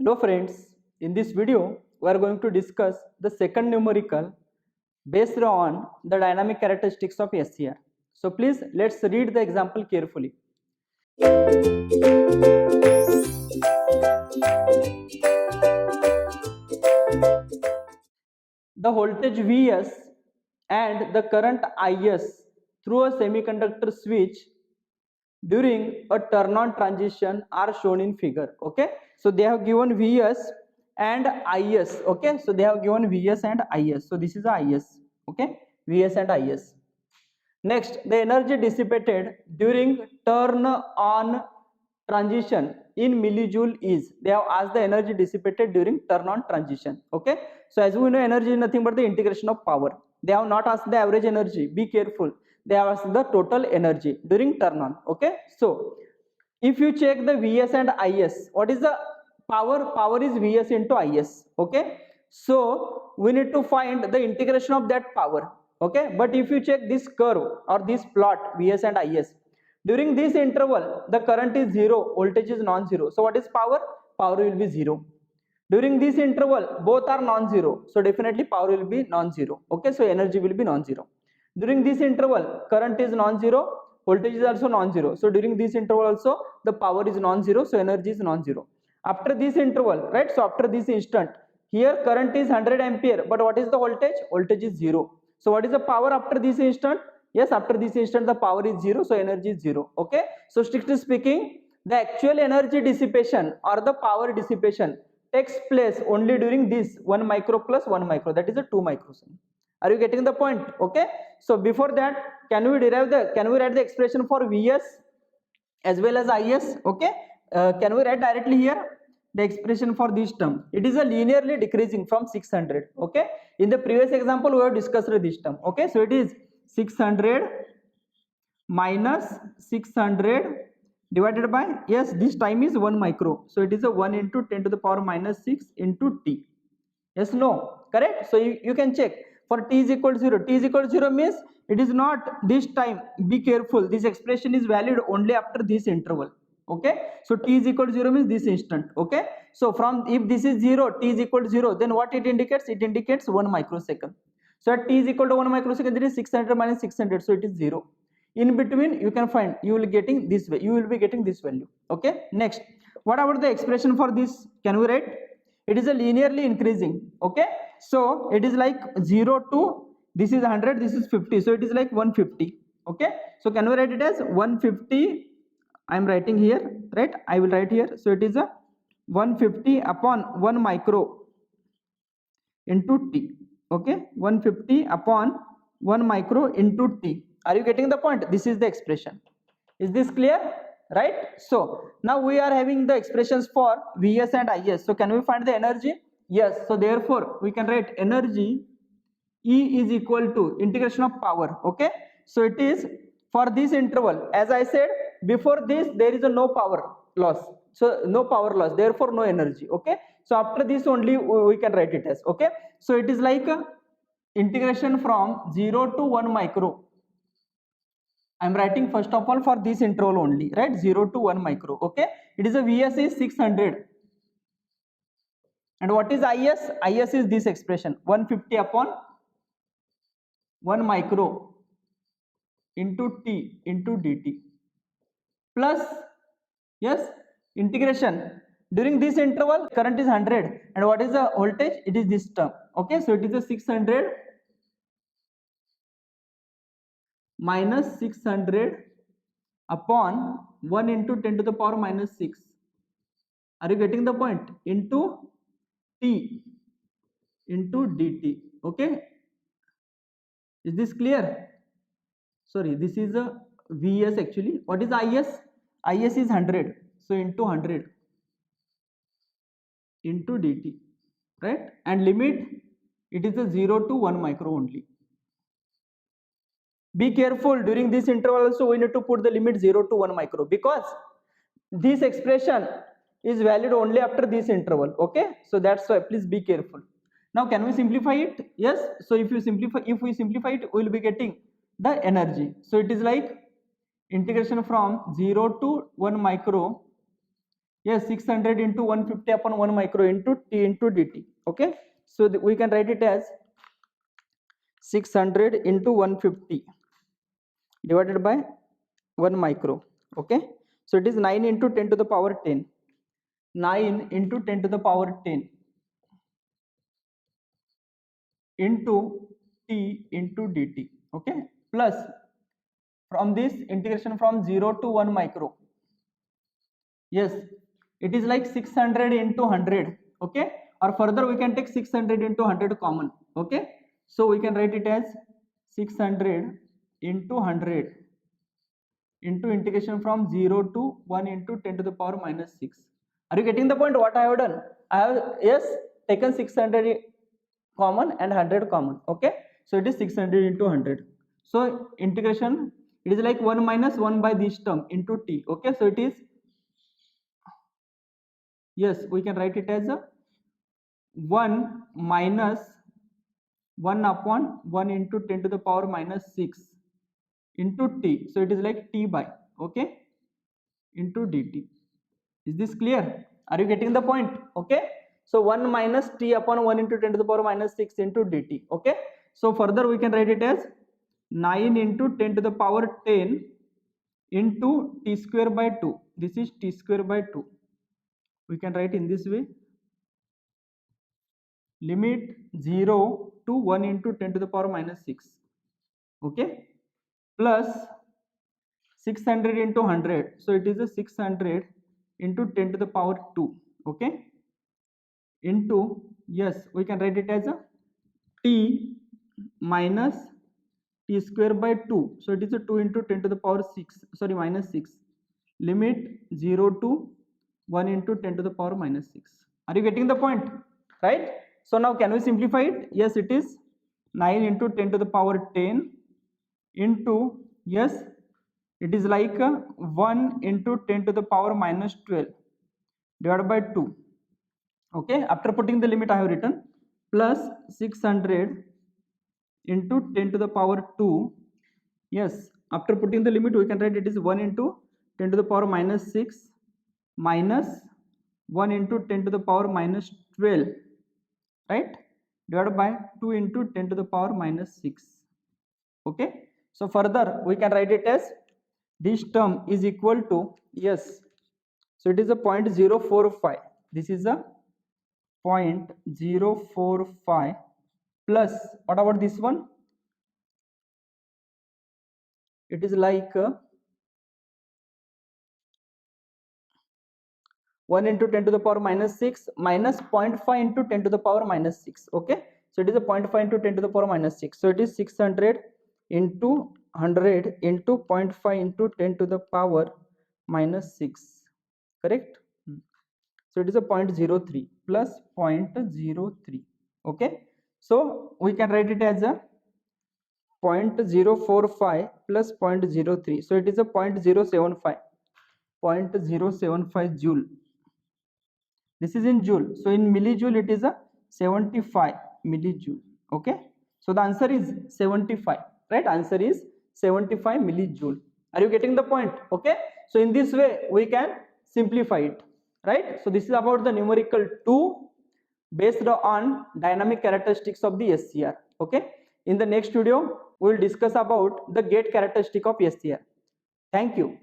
Hello friends, in this video we are going to discuss the second numerical based on the dynamic characteristics of SCR. So please let's read the example carefully. The voltage Vs and the current Is through a semiconductor switch during a turn on transition are shown in figure. Okay, so they have given Vs and Is. Okay, so they have given Vs and Is. So this is the Is. Okay, Vs and Is. Next, the energy dissipated during turn on transition in millijoule is. They have asked the energy dissipated during turn on transition. Okay, so as we know, energy is nothing but the integration of power. They have not asked the average energy. Be careful. They have asked the total energy during turn on. Okay, so if you check the Vs and Is, what is the power? Power is Vs into Is. Okay, so we need to find the integration of that power. Okay, but if you check this curve or this plot Vs and Is, during this interval the current is 0, voltage is non-zero. So what is power? Power will be 0. During this interval both are non-zero, so definitely power will be non-zero. Okay, so energy will be non-zero. During this interval current is non-zero, voltage is also non-zero, so during this interval also the power is non-zero, so energy is non-zero. After this interval, right, so after this instant, here current is 100 ampere, but what is the voltage? Voltage is 0. So what is the power after this instant? Yes, after this instant the power is 0, so energy is 0. Okay, so strictly speaking, the actual energy dissipation or the power dissipation takes place only during this 1 micro plus 1 micro, that is a 2 microsecond. Are you getting the point? Okay, so before that, can we write the expression for Vs as well as Is? Okay, can we write directly here the expression for this term? It is a linearly decreasing from 600. Okay, in the previous example we have discussed this term. Okay, so it is 600 minus 600 divided by, yes, this time is 1 micro, so it is a 1 into 10 to the power minus 6 into t. Yes, no, correct? So you can check for t is equal to 0. T is equal to 0 means it is not this time. Be careful, this expression is valid only after this interval. Okay, so t is equal to 0 means this instant. Okay, so from, if this is 0, t is equal to 0, then what it indicates? It indicates 1 microsecond. So at t is equal to 1 microsecond, there is 600 minus 600, so it is 0. In between you can find, you will getting this way, you will be getting this value. Okay, next, what about the expression for this? Can we write? It is a linearly increasing. Okay, so it is like 0 to, this is 100, this is 50, so it is like 150. Okay, so can we write it as 150? I am writing here, right? I will write here. So it is a 150 upon 1 micro into t. Okay, 150 upon 1 micro into t. Are you getting the point? This is the expression. Is this clear? Right? So now we are having the expressions for Vs and Is. So can we find the energy? Yes. So therefore we can write energy E is equal to integration of power. Okay, so it is for this interval, as I said before this, there is a no power loss, so no power loss, therefore no energy. Okay, so after this only we can write it as. Okay, so it is like integration from 0 to 1 micro. I am writing first of all for this interval only, right? 0 to 1 micro. Okay, it is a Vs is 600, and what is Is? Is is this expression 150 upon 1 micro into t into dt plus, yes, integration during this interval current is 100, and what is the voltage? It is this term. Okay, so it is a 600 minus 600 upon 1 into 10 to the power minus 6. Are you getting the point? Into t into dt. Okay, is this clear? Sorry, this is a Vs actually. What is Is? Is is 100, so into 100 into dt, right? And limit, it is a 0 to 1 micro only. Be careful, during this interval also we need to put the limit 0 to 1 micro, because this expression is valid only after this interval. Okay, so that's why please be careful. Now can we simplify it? Yes, so if we simplify it, we will be getting the energy. So it is like integration from 0 to 1 micro. Yes, 600 into 150 upon 1 micro into t into dt. Okay, so we can write it as 600 into 150 divided by 1 micro. Okay, so it is 9 into 10 to the power 10, 9 into 10 to the power 10 into t into dt. Okay, plus from this integration from 0 to 1 micro. Yes, it is like 600 into 100. Okay, or further we can take 600 into 100 common. Okay, so we can write it as 600 into 100 into integration from 0 to 1 into 10 to the power minus 6. Are you getting the point what I have done? I have, yes, taken 600 common and 100 common. Okay, so it is 600 into 100. So integration, it is like 1 minus 1 by this term into t. Okay, so it is, yes, we can write it as a 1 minus 1 upon 1 into 10 to the power minus 6 into t. So it is like t by, okay, into dt. Is this clear? Are you getting the point? Okay, so 1 minus t upon 1 into 10 to the power minus 6 into dt. Okay, so further we can write it as 9 into 10 to the power 10 into t square by 2. This is t square by 2. We can write in this way, limit 0 to 1 into 10 to the power minus 6. Okay, plus 600 into 100, so it is a 600 into 10 to the power 2. Okay, into, yes, we can write it as a t minus t square by 2, so it is a 2 into 10 to the power 6, sorry, minus 6, limit 0 to 1 into 10 to the power minus 6. Are you getting the point? Right, so now can we simplify it? Yes, it is 9 into 10 to the power 10 into, yes, it is like 1 into 10 to the power minus 12 divided by 2. Okay, after putting the limit I have written plus 600 into 10 to the power 2. Yes, after putting the limit we can write it is 1 into 10 to the power minus 6 minus 1 into 10 to the power minus 12, right, divided by 2 into 10 to the power minus 6. Okay, so further we can write it as this term is equal to, yes, so it is a 0.045, this is a 0.045 plus, what about this one, it is like 1 into 10 to the power minus 6 minus 0.5 into 10 to the power minus 6. Okay, so it is a 0.5 into 10 to the power minus 6, so it is 600 into 100 into 0.5 into 10 to the power minus 6, correct? So it is a 0.03 plus 0.03. Okay, so we can write it as a 0.045 plus 0.03, so it is a 0.075 joule. This is in joule, so in millijoule it is a 75 millijoule. Okay, so the answer is 75, right? Answer is 75 millijoule. Are you getting the point? Okay, so in this way we can simplify it, right? So this is about the numerical 2 based on dynamic characteristics of the SCR. Okay, in the next video we will discuss about the gate characteristic of SCR. Thank you.